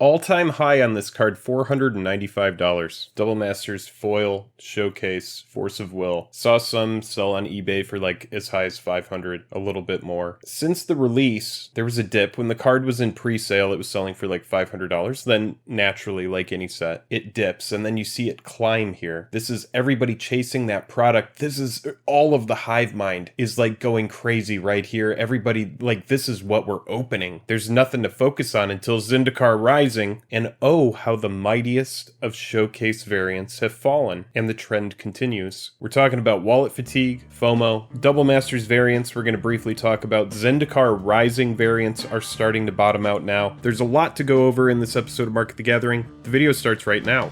All-time high on this card, $495. Double Masters foil showcase, Force of Will. Saw some sell on eBay for like as high as $500, a little bit more. Since the release, there was a dip. When the card was in pre-sale, it was selling for like $500. Then naturally, like any set, it dips and then you see it climb here. This is everybody chasing that product. This is all of the hive mind is like going crazy right here. Everybody, like, this is what we're opening. There's nothing to focus on until Zendikar Rising. And oh, how the mightiest of showcase variants have fallen, and the trend continues. We're talking about wallet fatigue, FOMO, Double Masters variants. We're going to briefly talk about Zendikar Rising variants are starting to bottom out now. There's a lot to go over in this episode of Market the Gathering. The video starts right now.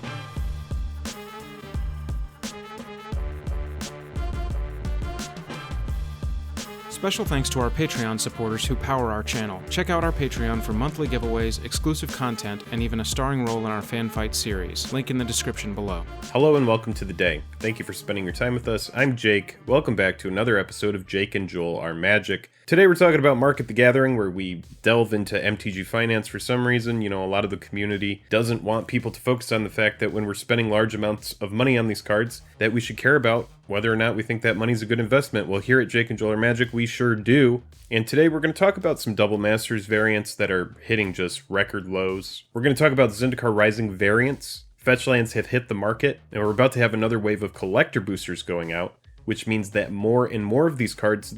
Special thanks to our Patreon supporters who power our channel. Check out our Patreon for monthly giveaways, exclusive content, and even a starring role in our fan fight series. Link in the description below. Hello and welcome to the day. Thank you for spending your time with us. I'm Jake. Welcome back to another episode of Jake and Joel Are Magic. Today we're talking about Market the Gathering, where we delve into MTG Finance for some reason. You know, a lot of the community doesn't want people to focus on the fact that when we're spending large amounts of money on these cards, that we should care about whether or not we think that money's a good investment. Well, here at Jake and Joel Are Magic, we sure do. And today we're going to talk about some Double Masters variants that are hitting just record lows. We're going to talk about Zendikar Rising variants. Fetch lands have hit the market, and we're about to have another wave of collector boosters going out, which means that more and more of these cards,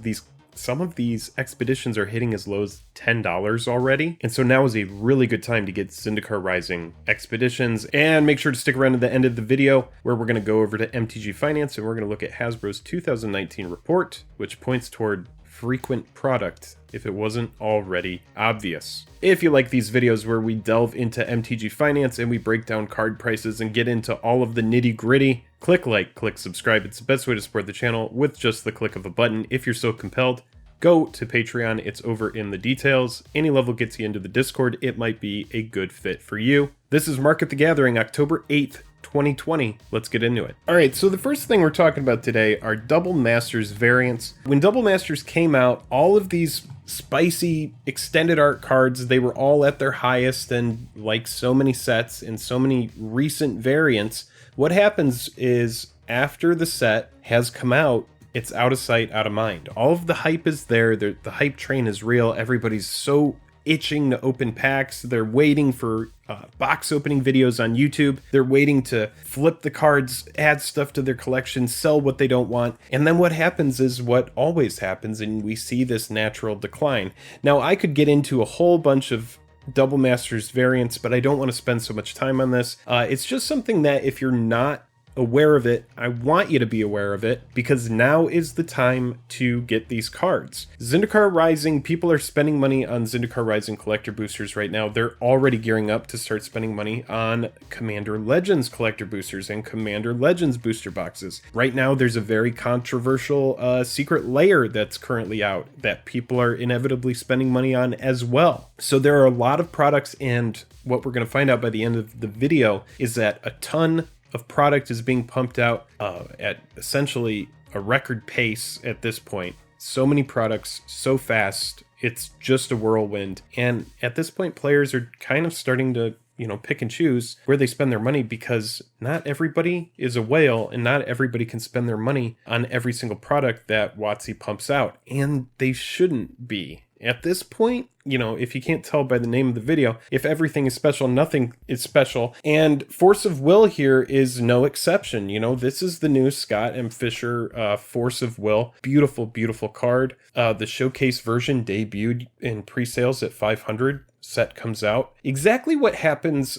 some of these expeditions are hitting as low as $10 already. And so now is a really good time to get Zendikar Rising expeditions. And make sure to stick around to the end of the video, where we're going to go over to MTG Finance and we're going to look at Hasbro's 2019 report, which points toward frequent product, if it wasn't already obvious. If you like these videos where we delve into MTG Finance and we break down card prices and get into all of the nitty gritty, click like, click subscribe. It's the best way to support the channel with just the click of a button. If you're so compelled, go to Patreon. It's over in the details. Any level gets you into the Discord. It might be a good fit for you. This is Market the Gathering, October 8th, 2020. Let's get into it. All right, so the first thing we're talking about today are Double Masters variants. When Double Masters came out, all of these spicy extended art cards, they were all at their highest, and like so many sets and so many recent variants, what happens is after the set has come out, it's out of sight, out of mind. All of the hype is there. The hype train is real. Everybody's so itching to open packs. They're waiting for box opening videos on YouTube. They're waiting to flip the cards, add stuff to their collection, sell what they don't want. And then what happens is what always happens, and we see this natural decline. Now, I could get into a whole bunch of Double Masters variants, but I don't want to spend so much time on this. It's just something that if you're not aware of it, I want you to be aware of it, because now is the time to get these cards. Zendikar Rising, people are spending money on Zendikar Rising collector boosters right now. They're already gearing up to start spending money on Commander Legends collector boosters and Commander Legends booster boxes. Right now, there's a very controversial secret layer that's currently out that people are inevitably spending money on as well. So there are a lot of products, and what we're going to find out by the end of the video is that a ton of product is being pumped out at essentially a record pace at this point. So many products, so fast, it's just a whirlwind. And at this point, players are kind of starting to, pick and choose where they spend their money, because not everybody is a whale and not everybody can spend their money on every single product that WotC pumps out. And they shouldn't be. At this point, if you can't tell by the name of the video, if everything is special, nothing is special. And Force of Will here is no exception. This is the new Scott M. Fisher Force of Will. Beautiful, beautiful card. The showcase version debuted in pre-sales at $500. Set comes out. Exactly what happens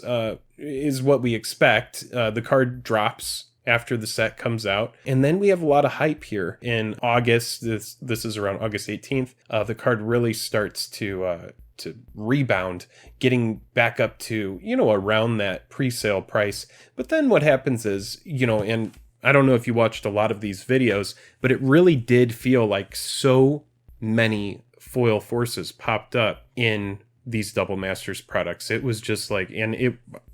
is what we expect. The card drops after the set comes out. And then we have a lot of hype here in August. This is around August 18th. The card really starts to rebound, getting back up to, around that pre-sale price. But then what happens is, and I don't know if you watched a lot of these videos, but it really did feel like so many foil forces popped up in these Double Masters products. It was just like,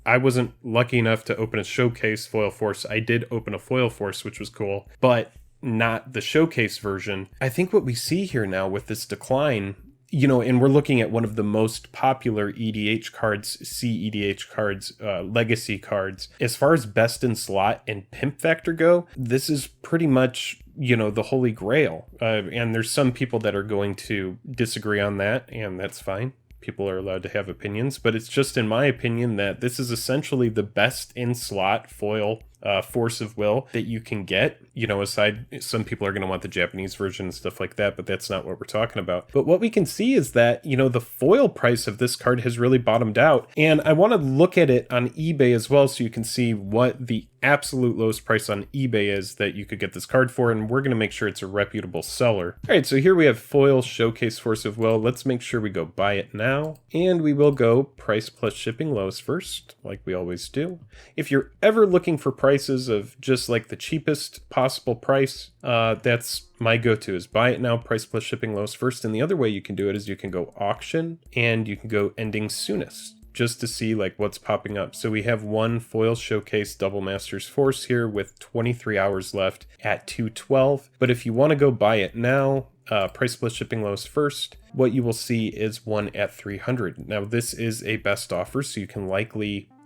I wasn't lucky enough to open a showcase foil force. I did open a foil force, which was cool, but not the showcase version. I think what we see here now with this decline and we're looking at one of the most popular EDH cards, CEDH cards, legacy cards. As far as best in slot and pimp factor go, this is pretty much the holy grail. And there's some people that are going to disagree on that, and that's fine. People are allowed to have opinions, but it's just in my opinion that this is essentially the best in slot foil Force of Will that you can get. Aside, some people are going to want the Japanese version and stuff like that, but that's not what we're talking about. But what we can see is that, the foil price of this card has really bottomed out. And I want to look at it on eBay as well so you can see what the absolute lowest price on eBay is that you could get this card for, and we're going to make sure it's a reputable seller. All right, so here we have foil showcase Force of Will. Let's make sure we go buy it now, and we will go price plus shipping lowest first, like we always do. If you're ever looking for prices of just like the cheapest possible price, that's my go-to, is buy it now, price plus shipping lowest first. And the other way you can do it is you can go auction, and you can go ending soonest, just to see like what's popping up. So we have one foil showcase Double Masters Force here with 23 hours left at 212. But if you want to go buy it now, price plus shipping lowest first, what you will see is one at 300. Now this is a best offer, so you can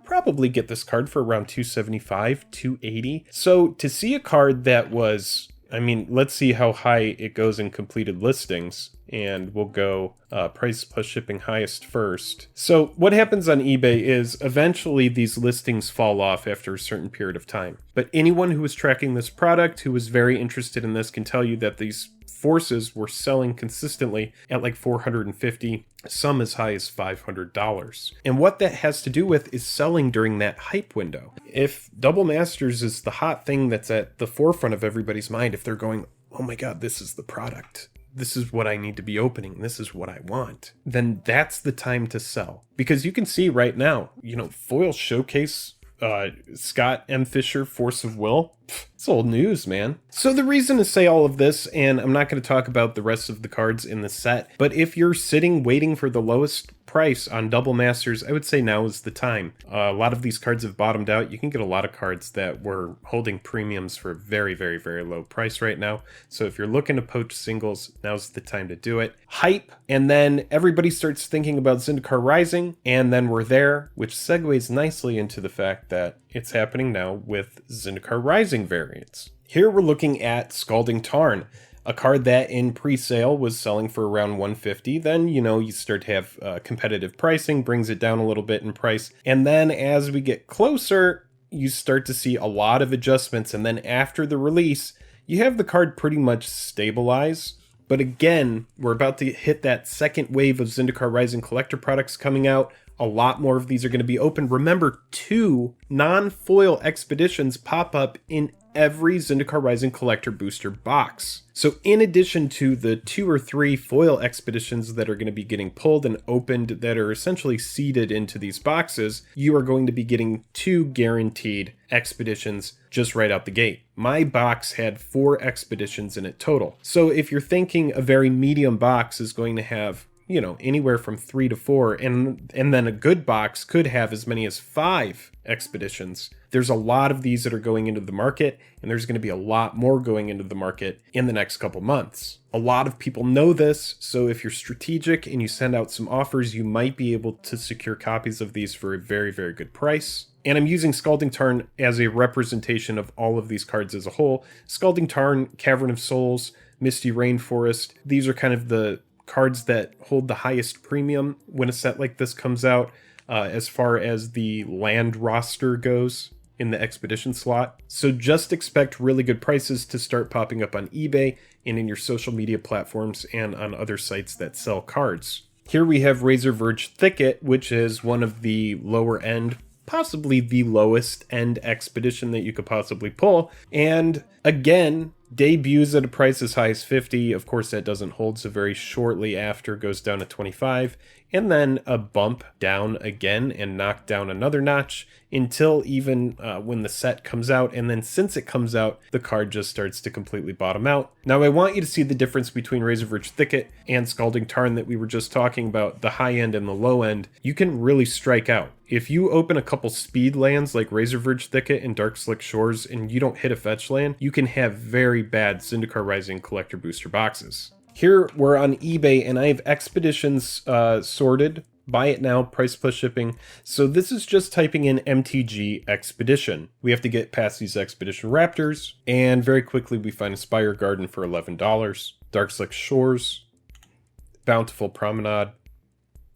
probably get this card for around 275, 280. So to see a card that was, let's see how high it goes in completed listings, and we'll go price plus shipping highest first. So what happens on eBay is eventually these listings fall off after a certain period of time. But anyone who was tracking this product, who was very interested in this, can tell you that these forces were selling consistently at like $450, some as high as $500. And what that has to do with is selling during that hype window. If Double Masters is the hot thing that's at the forefront of everybody's mind, if they're going, oh my God, this is the product, this is what I need to be opening, this is what I want, then that's the time to sell. Because you can see right now, foil showcase Scott M. Fisher Force of Will, it's old news, man. So the reason to say all of this, and I'm not going to talk about the rest of the cards in the set, but if you're sitting waiting for the lowest price on Double Masters, I would say now is the time. A lot of these cards have bottomed out. You can get a lot of cards that were holding premiums for a very, very, very low price right now. So if you're looking to poach singles, now's the time to do it. Hype, and then everybody starts thinking about Zendikar Rising, and then we're there, which segues nicely into the fact that it's happening now with Zendikar Rising variants. Here we're looking at Scalding Tarn, a card that in pre-sale was selling for around $150. Then, you start to have competitive pricing, brings it down a little bit in price. And then as we get closer, you start to see a lot of adjustments. And then after the release, you have the card pretty much stabilize. But again, we're about to hit that second wave of Zendikar Rising collector products coming out. A lot more of these are going to be open. Remember, 2 non-foil expeditions pop up in every Zendikar Rising collector booster box. So in addition to the 2 or 3 foil expeditions that are going to be getting pulled and opened that are essentially seeded into these boxes, you are going to be getting 2 guaranteed expeditions just right out the gate. My box had 4 expeditions in it total. So if you're thinking a very medium box is going to have anywhere from 3 to 4, and then a good box could have as many as 5 expeditions. There's a lot of these that are going into the market, and there's going to be a lot more going into the market in the next couple months. A lot of people know this, so if you're strategic and you send out some offers, you might be able to secure copies of these for a very, very good price. And I'm using Scalding Tarn as a representation of all of these cards as a whole. Scalding Tarn, Cavern of Souls, Misty Rainforest, these are kind of the cards that hold the highest premium when a set like this comes out, as far as the land roster goes in the expedition slot. So just expect really good prices to start popping up on eBay and in your social media platforms and on other sites that sell cards. Here we have Razor Verge Thicket, which is one of the lower end, possibly the lowest end expedition that you could possibly pull. And again, debuts at a price as high as 50. Of course, that doesn't hold, so very shortly after goes down to 25, and then a bump down again and knock down another notch until even when the set comes out. And then since it comes out, the card just starts to completely bottom out. Now, I want you to see the difference between Razor Verge Thicket and Scalding Tarn that we were just talking about, the high end and the low end. You can really strike out. If you open a couple speed lands like Razor Verge Thicket and Dark Slick Shores and you don't hit a fetch land, you can have very bad Zendikar Rising collector booster boxes. Here we're on eBay and I have expeditions sorted. Buy it now, price plus shipping. So this is just typing in MTG Expedition. We have to get past these Expedition Raptors, and very quickly we find a Spire Garden for $11, Darkslick Shores, Bountiful Promenade,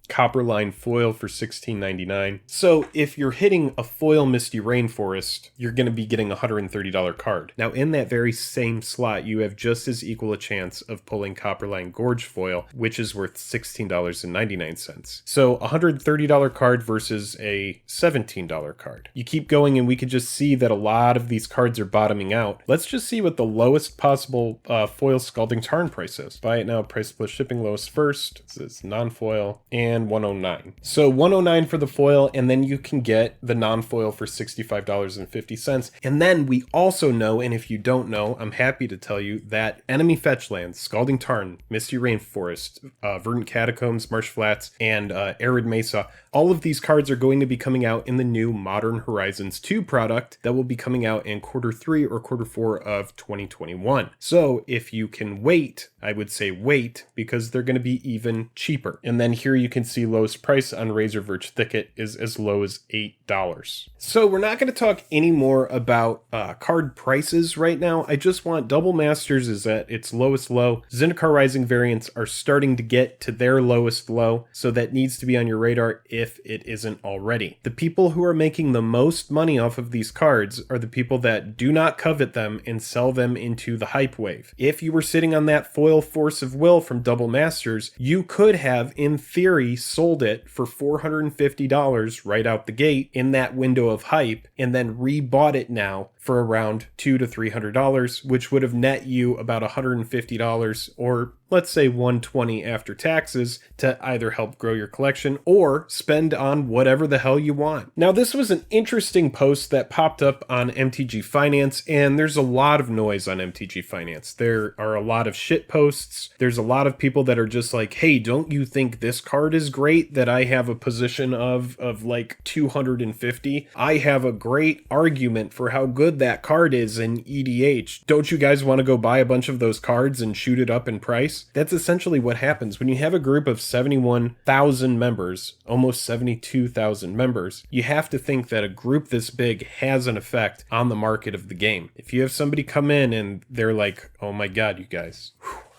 Copperline Foil for $16.99. So if you're hitting a foil Misty Rainforest, you're going to be getting a $130 card. Now in that very same slot, you have just as equal a chance of pulling Copperline Gorge Foil, which is worth $16.99. So a $130 card versus a $17 card. You keep going and we can just see that a lot of these cards are bottoming out. Let's just see what the lowest possible foil Scalding Tarn price is. Buy it now, price plus shipping, lowest first. This is non-foil, and 109. So 109 for the foil, and then you can get the non-foil for $65.50. And then we also know, and if you don't know, I'm happy to tell you that enemy fetch lands, Scalding Tarn, Misty Rainforest, Verdant Catacombs, Marsh Flats, and Arid Mesa, all of these cards are going to be coming out in the new Modern Horizons 2 product that will be coming out in Q3 or Q4 of 2021. So if you can wait, I would say wait, because they're going to be even cheaper. And then here you can see lowest price on Razor Verge Thicket is as low as $8. So we're not going to talk any more about card prices right now. I just want Double Masters is at its lowest low. Zendikar Rising variants are starting to get to their lowest low, so that needs to be on your radar if it isn't already. The people who are making the most money off of these cards are the people that do not covet them and sell them into the hype wave. If you were sitting on that foil Force of Will from Double Masters, you could have, in theory, sold it for $450 right out the gate in that window of hype, and then rebought it now for around $200 to $300, which would have net you about $150 or let's say $120 after taxes to either help grow your collection or spend on whatever the hell you want. Now, this was an interesting post that popped up on MTG Finance, and there's a lot of noise on MTG Finance. There are a lot of shit posts. There's a lot of people that are just like, hey, don't you think this card is great that I have a position of like 250? I have a great argument for how good that card is in EDH. Don't you guys want to go buy a bunch of those cards and shoot it up in price? That's essentially what happens when you have a group of 71,000 members, almost 72,000 members. You have to think that a group this big has an effect on the market of the game. If you have somebody come in and they're like, oh my God, you guys,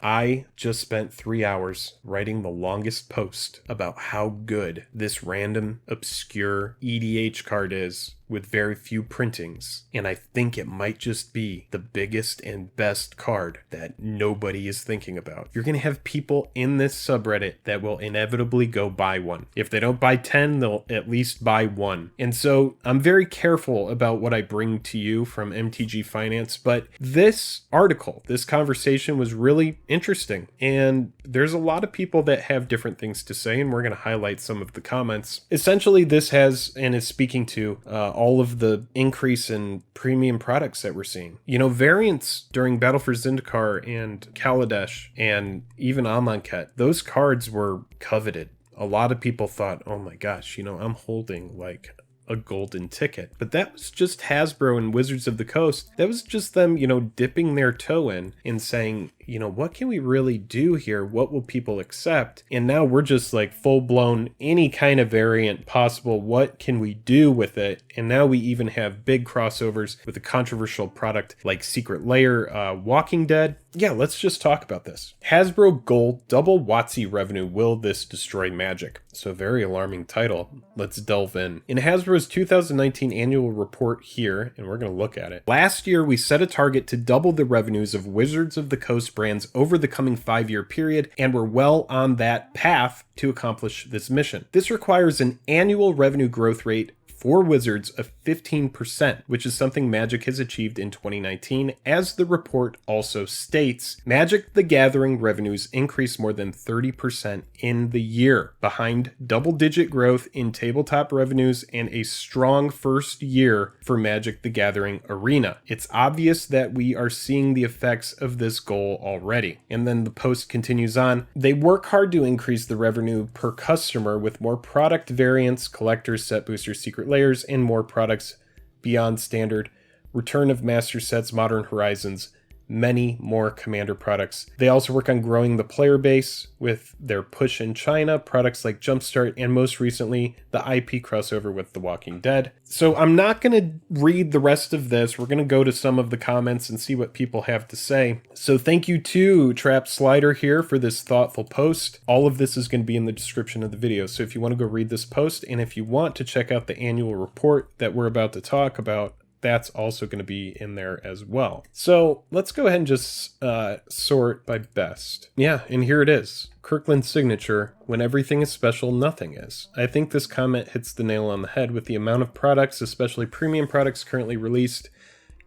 I just spent 3 hours writing the longest post about how good this random, obscure EDH card is with very few printings, and I think it might just be the biggest and best card that nobody is thinking about. You're going to have people in this subreddit that will inevitably go buy one. If they don't buy 10, they'll at least buy one. And so I'm very careful about what I bring to you from MTG Finance, but this article, this conversation was really interesting, and there's a lot of people that have different things to say, and we're going to highlight some of the comments. Essentially, this has and is speaking to all of the increase in premium products that we're seeing. You know, variants during Battle for Zendikar and Kaladesh and even Amonkhet, those cards were coveted. A lot of people thought, oh my gosh, you know, I'm holding like a golden ticket. But that was just Hasbro and Wizards of the Coast. That was just them, you know, dipping their toe in and saying, you know, what can we really do here? What will people accept? And now we're just like full blown, any kind of variant possible. What can we do with it? And now we even have big crossovers with a controversial product like Secret Lair, Walking Dead. Yeah, let's just talk about this. Hasbro Gold double WotC revenue. Will this destroy Magic? So very alarming title. Let's delve in. In Hasbro's 2019 annual report here, and we're going to look at it. Last year, we set a target to double the revenues of Wizards of the Coast brands over the coming 5-year period, and we're well on that path to accomplish this mission. This requires an annual revenue growth rate for Wizards of 15%, which is something Magic has achieved in 2019. As the report also states, Magic the Gathering revenues increased more than 30% in the year, behind double-digit growth in tabletop revenues and a strong first year for Magic the Gathering Arena. It's obvious that we are seeing the effects of this goal already. And then the post continues on. They work hard to increase the revenue per customer with more product variants, collectors, set boosters, secret layers, and more products beyond standard, return of master sets, Modern Horizons, many more Commander products. They also work on growing the player base with their push in China, products like Jumpstart, and most recently, the IP crossover with The Walking Dead. So I'm not going to read the rest of this. We're going to go to some of the comments and see what people have to say. So thank you to Trap Slider here for this thoughtful post. All of this is going to be in the description of the video. So if you want to go read this post, and if you want to check out the annual report that we're about to talk about, that's also going to be in there as well. So let's go ahead and just sort by best. Yeah, and here it is. Kirkland's signature: when everything is special, nothing is. I think this comment hits the nail on the head with the amount of products, especially premium products currently released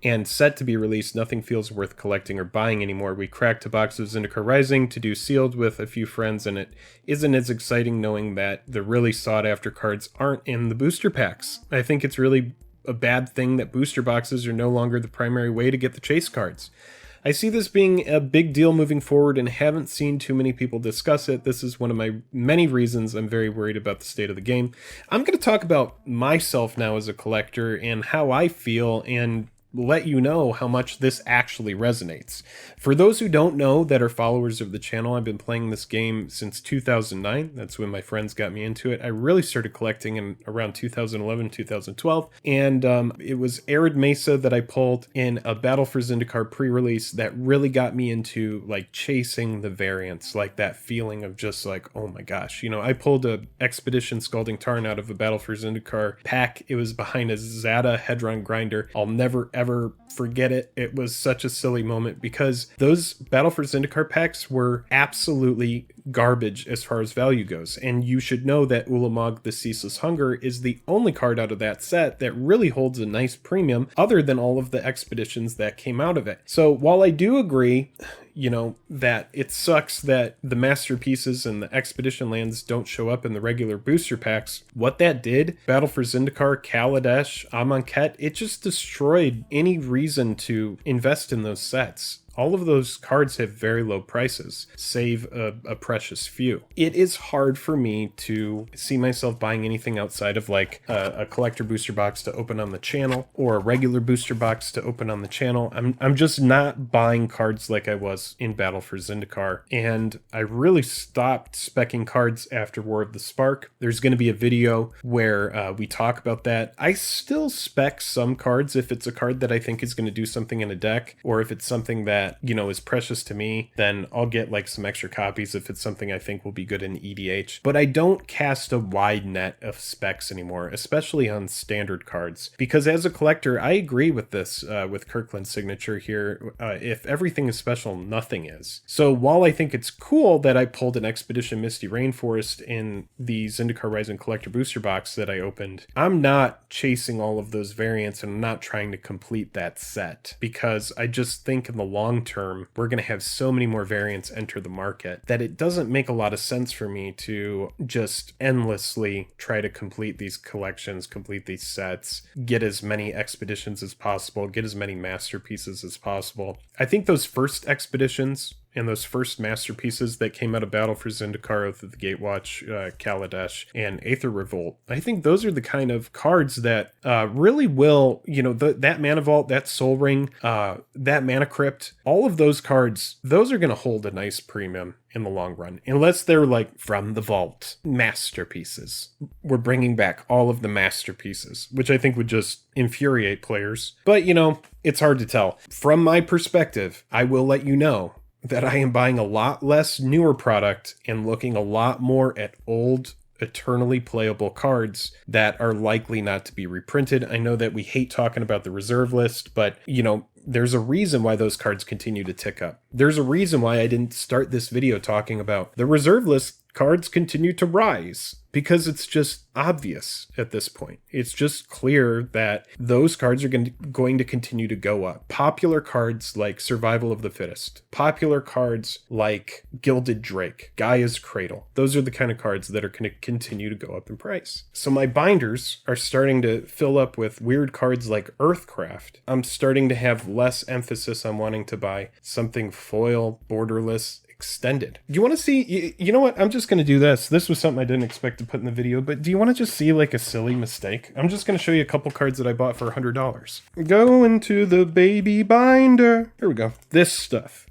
and set to be released. Nothing feels worth collecting or buying anymore. We cracked a box of Zendikar Rising to do sealed with a few friends, and it isn't as exciting knowing that the really sought after cards aren't in the booster packs. I think it's really a bad thing that booster boxes are no longer the primary way to get the chase cards. I see this being a big deal moving forward and haven't seen too many people discuss it. This is one of my many reasons I'm very worried about the state of the game. I'm going to talk about myself now as a collector and how I feel, and let you know how much this actually resonates. For those who don't know that are followers of the channel, I've been playing this game since 2009. That's when my friends got me into it. I really started collecting in around 2011, 2012, and it was Arid Mesa that I pulled in a Battle for Zendikar pre-release that really got me into like chasing the variants, like that feeling of just like, oh my gosh, you know, I pulled a Expedition Scalding Tarn out of a Battle for Zendikar pack. It was behind a Zada Hedron grinder. I'll never ever forget it. It was such a silly moment because those Battle for Zendikar packs were absolutely garbage as far as value goes, and you should know that Ulamog the Ceaseless Hunger is the only card out of that set that really holds a nice premium other than all of the expeditions that came out of it. So while I do agree, you know, that it sucks that the masterpieces and the expedition lands don't show up in the regular booster packs, what that did, Battle for Zendikar, Kaladesh, Amonkhet, it just destroyed any reason to invest in those sets. All of those cards have very low prices, save a precious few. It is hard for me to see myself buying anything outside of like a collector booster box to open on the channel or a regular booster box to open on the channel. I'm just not buying cards like I was in Battle for Zendikar, and I really stopped speccing cards after War of the Spark. There's going to be a video where we talk about that. I still spec some cards if it's a card that I think is going to do something in a deck, or if it's something that, you know, is precious to me, then I'll get like some extra copies if it's something I think will be good in EDH. But I don't cast a wide net of specs anymore, especially on standard cards, because as a collector, I agree with this, with Kirkland's signature here. If everything is special, nothing is. So while I think it's cool that I pulled an Expedition Misty Rainforest in the Zendikar Rising collector booster box that I opened, I'm not chasing all of those variants, and I'm not trying to complete that set, because I just think in the long term, we're going to have so many more variants enter the market that it doesn't make a lot of sense for me to just endlessly try to complete these collections, complete these sets, get as many expeditions as possible, get as many masterpieces as possible. I think those first expeditions and those first masterpieces that came out of Battle for Zendikar, Oath of the Gatewatch, Kaladesh, and Aether Revolt, I think those are the kind of cards that really will, you know, that Mana Vault, that Soul Ring, that Mana Crypt, all of those cards, those are going to hold a nice premium in the long run, unless they're like from the vault masterpieces. We're bringing back all of the masterpieces, which I think would just infuriate players. But, you know, it's hard to tell. From my perspective, I will let you know that I am buying a lot less newer product and looking a lot more at old, eternally playable cards that are likely not to be reprinted. I know that we hate talking about the reserve list, but, you know, there's a reason why those cards continue to tick up. There's a reason why I didn't start this video talking about the reserve list cards continue to rise, because it's just obvious at this point. It's just clear that those cards are going to continue to go up. Popular cards like Survival of the Fittest, popular cards like Gilded Drake, Gaia's Cradle, those are the kind of cards that are going to continue to go up in price. So my binders are starting to fill up with weird cards like Earthcraft. I'm starting to have less emphasis on wanting to buy something foil, borderless, extended. Do you want to see, you know what? I'm just going to do this. This was something I didn't expect to put in the video, but do you want to just see like a silly mistake? I'm just going to show you a couple cards that I bought for $100. Go into the baby binder. Here we go. This stuff.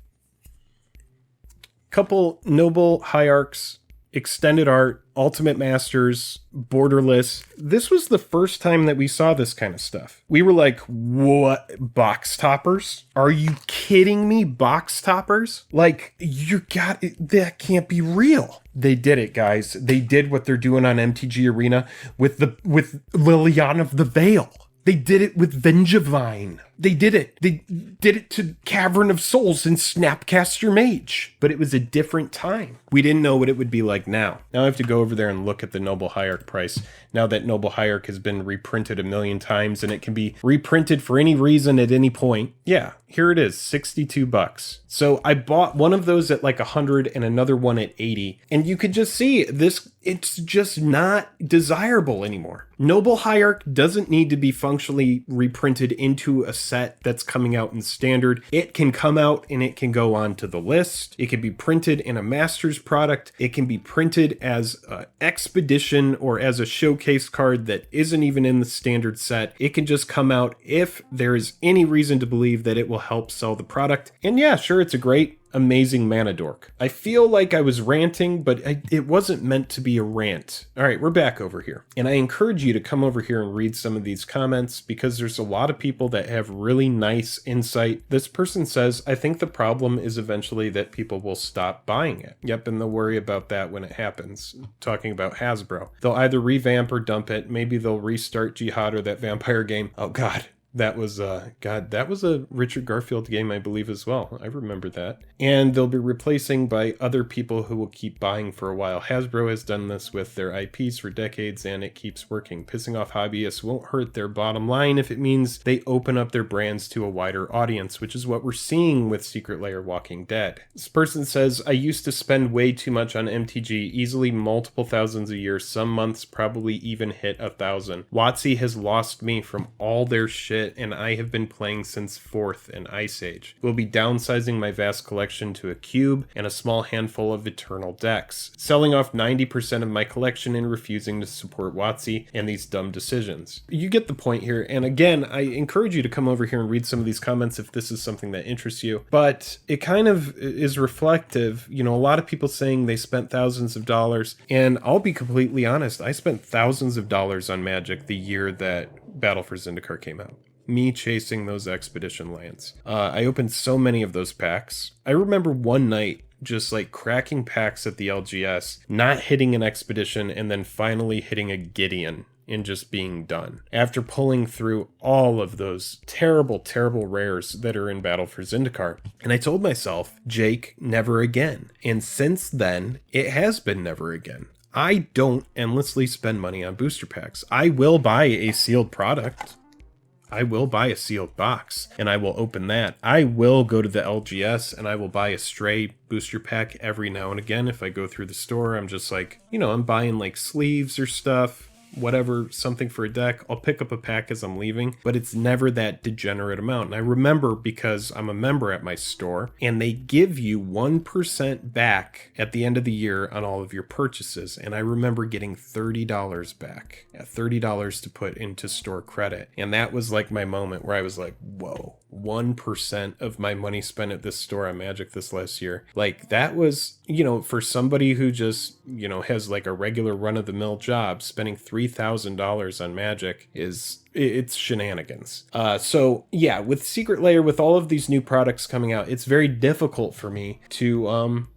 Couple Noble Hierarchs, Extended Art, Ultimate Masters, Borderless. This was the first time that we saw this kind of stuff. We were like, what? Box toppers? Are you kidding me? Box toppers? Like, that can't be real. They did it, guys. They did what they're doing on MTG Arena with Liliana of the Veil. They did it with Vengevine. They did it. They did it to Cavern of Souls and Snapcaster Mage. But it was a different time. We didn't know what it would be like now. Now I have to go over there and look at the Noble Hierarch price. Now that Noble Hierarch has been reprinted a million times and it can be reprinted for any reason at any point. Yeah, here it is, $62. So I bought one of those at like 100 and another one at 80. And you could just see this, it's just not desirable anymore. Noble Hierarch doesn't need to be functionally reprinted into a set that's coming out in standard. It can come out and it can go onto the list. It can be printed in a master's product. It can be printed as an expedition or as a showcase card that isn't even in the standard set. It can just come out if there is any reason to believe that it will help sell the product. And yeah, sure, it's a great, amazing mana dork. I feel like I was ranting, but it wasn't meant to be a rant. All right, we're back over here. And I encourage you to come over here and read some of these comments because there's a lot of people that have really nice insight. This person says, I think the problem is eventually that people will stop buying it. Yep, and they'll worry about that when it happens. Talking about Hasbro. They'll either revamp or dump it. Maybe they'll restart Jihad or that vampire game. Oh God. That was a Richard Garfield game, I believe, as well. I remember that. And they'll be replacing by other people who will keep buying for a while. Hasbro has done this with their IPs for decades, and it keeps working. Pissing off hobbyists won't hurt their bottom line if it means they open up their brands to a wider audience, which is what we're seeing with Secret Lair Walking Dead. This person says, I used to spend way too much on MTG, easily multiple thousands a year. Some months probably even hit 1,000. WotC has lost me from all their shit, and I have been playing since 4th and Ice Age. We'll be downsizing my vast collection to a cube and a small handful of Eternal decks, selling off 90% of my collection and refusing to support WotC and these dumb decisions. You get the point here, and again, I encourage you to come over here and read some of these comments if this is something that interests you, but it kind of is reflective. You know, a lot of people saying they spent thousands of dollars, and I'll be completely honest, I spent thousands of dollars on Magic the year that Battle for Zendikar came out. Me chasing those expedition lands. I opened so many of those packs. I remember one night just like cracking packs at the LGS, not hitting an expedition, and then finally hitting a Gideon and just being done. After pulling through all of those terrible, terrible rares that are in Battle for Zendikar. And I told myself, Jake, never again. And since then, it has been never again. I don't endlessly spend money on booster packs. I will buy a sealed product. I will buy a sealed box and I will open that. I will go to the LGS and I will buy a stray booster pack every now and again. If I go through the store, I'm just like, you know, I'm buying like sleeves or stuff, whatever, something for a deck. I'll pick up a pack as I'm leaving, but it's never that degenerate amount. And I remember because I'm a member at my store and they give you 1% back at the end of the year on all of your purchases. And I remember getting $30 back, at $30 to put into store credit. And that was like my moment where I was like, whoa, 1% of my money spent at this store on Magic this last year. Like that was, you know, for somebody who just, you know, has like a regular run of the mill job, spending $3,000 on Magic it's shenanigans. So yeah, with Secret Lair, with all of these new products coming out, it's very difficult for me to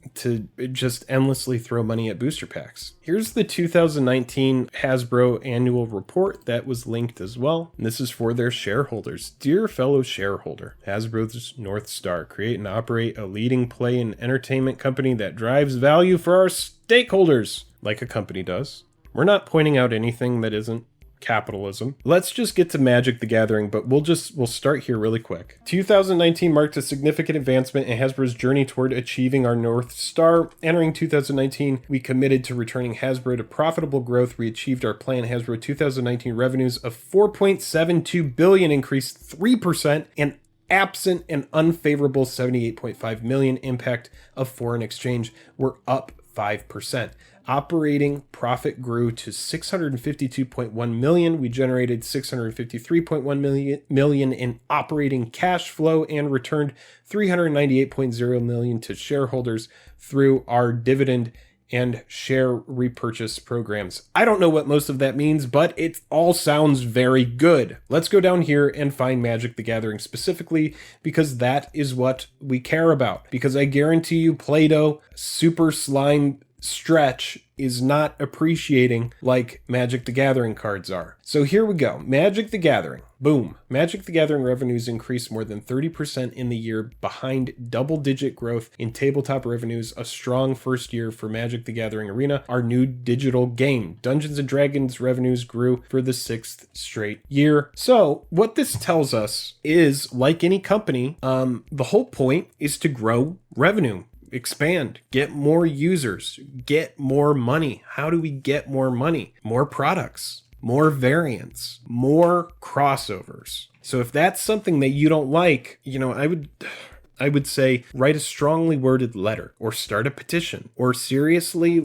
just endlessly throw money at booster packs. Here's the 2019 Hasbro annual report that was linked as well. And this is for their shareholders. Dear fellow shareholder, Hasbro's North Star, create and operate a leading play and entertainment company that drives value for our stakeholders, like a company does. We're not pointing out anything that isn't capitalism. Let's just get to Magic the Gathering, but we'll start here really quick. 2019 marked a significant advancement in Hasbro's journey toward achieving our North Star. Entering 2019, we committed to returning Hasbro to profitable growth. We achieved our planned Hasbro 2019 revenues of $4.72 billion, increased 3%, and absent an unfavorable 78.5 million impact of foreign exchange, were up 5%. Operating profit grew to 652.1 million. We generated 653.1 million in operating cash flow and returned 398.0 million to shareholders through our dividend and share repurchase programs. I don't know what most of that means, but it all sounds very good. Let's go down here and find Magic the Gathering specifically, because that is what we care about. Because I guarantee you Play-Doh Super Slime Stretch is not appreciating like Magic the Gathering cards are. So here we go. Magic the Gathering. Boom. Magic the Gathering revenues increased more than 30% in the year, behind double-digit growth in tabletop revenues, a strong first year for Magic the Gathering Arena, our new digital game. Dungeons & Dragons revenues grew for the 6th straight year. So what this tells us is, like any company, the whole point is to grow revenue. Expand, get more users, get more money. How do we get more money? More products, more variants, more crossovers. So if that's something that you don't like, I would say write a strongly worded letter or start a petition, or seriously,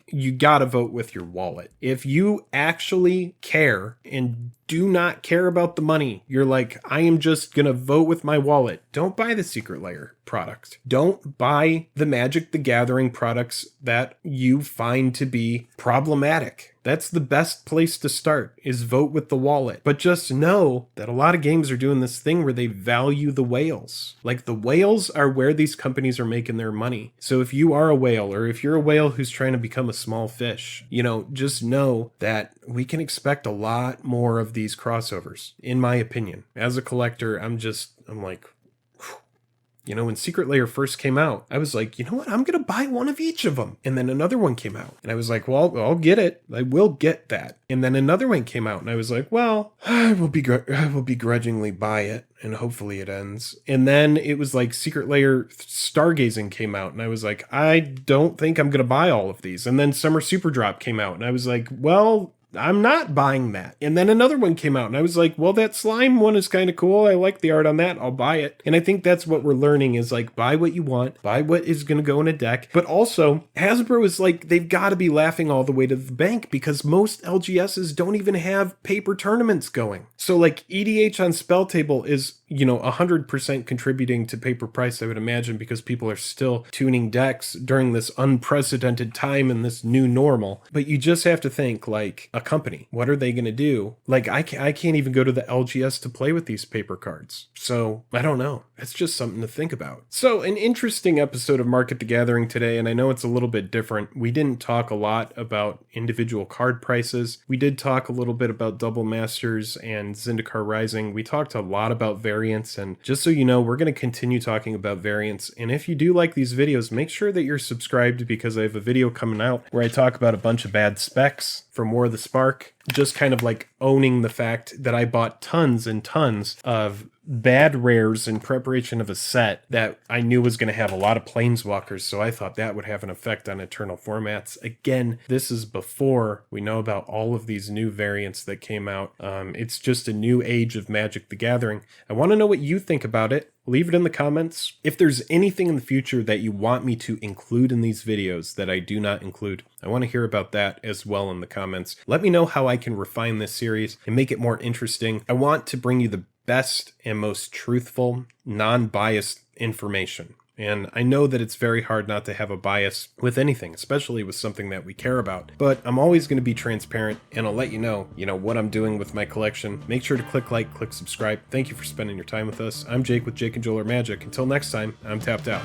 you gotta vote with your wallet. If you actually care and do not care about the money, you're like, I am just gonna vote with my wallet. Don't buy the Secret Lair product. Don't buy the Magic the Gathering products that you find to be problematic. That's the best place to start, is vote with the wallet. But just know that a lot of games are doing this thing where they value the whales. Like, the whales are where these companies are making their money. So if you are a whale, or if you're a whale who's trying to become a small fish, just know that we can expect a lot more of these crossovers, in my opinion. As a collector, I'm like, when Secret Lair first came out, I was like, you know what? I'm going to buy one of each of them. And then another one came out. And I was like, well, I'll get it. I will get that. And then another one came out. And I was like, well, I will begrudgingly buy it. And hopefully it ends. And then it was like Secret Lair Stargazing came out. And I was like, I don't think I'm going to buy all of these. And then Summer Super Drop came out. And I was like, well, I'm not buying that. And then another one came out and I was like, well, that slime one is kind of cool. I like the art on that. I'll buy it. And I think that's what we're learning, is like, buy what you want, buy what is going to go in a deck. But also Hasbro is like, they've got to be laughing all the way to the bank, because most LGSs don't even have paper tournaments going. So like EDH on Spell Table is, 100% contributing to paper price, I would imagine, because people are still tuning decks during this unprecedented time and this new normal. But you just have to think, like, a company, what are they going to do? Like, I can't even go to the LGS to play with these paper cards. So I don't know. It's just something to think about. So an interesting episode of Market the Gathering today, and I know it's a little bit different. We didn't talk a lot about individual card prices. We did talk a little bit about Double Masters and Zendikar Rising. We talked a lot about variants, and just so you know, we're going to continue talking about variants. And if you do like these videos, make sure that you're subscribed, because I have a video coming out where I talk about a bunch of bad specs for More of the Spark, just kind of like owning the fact that I bought tons and tons of bad rares in preparation of a set that I knew was going to have a lot of planeswalkers, so I thought that would have an effect on Eternal formats. Again, this is before we know about all of these new variants that came out. It's just a new age of Magic the Gathering. I want to know what you think about it. Leave it in the comments. If there's anything in the future that you want me to include in these videos that I do not include, I want to hear about that as well in the comments. Let me know how I can refine this series and make it more interesting. I want to bring you the best and most truthful, non-biased information. And I know that it's very hard not to have a bias with anything, especially with something that we care about. But I'm always going to be transparent, and I'll let you know, what I'm doing with my collection. Make sure to click like, click subscribe. Thank you for spending your time with us. I'm Jake with Jake and Joel Are Magic. Until next time, I'm tapped out.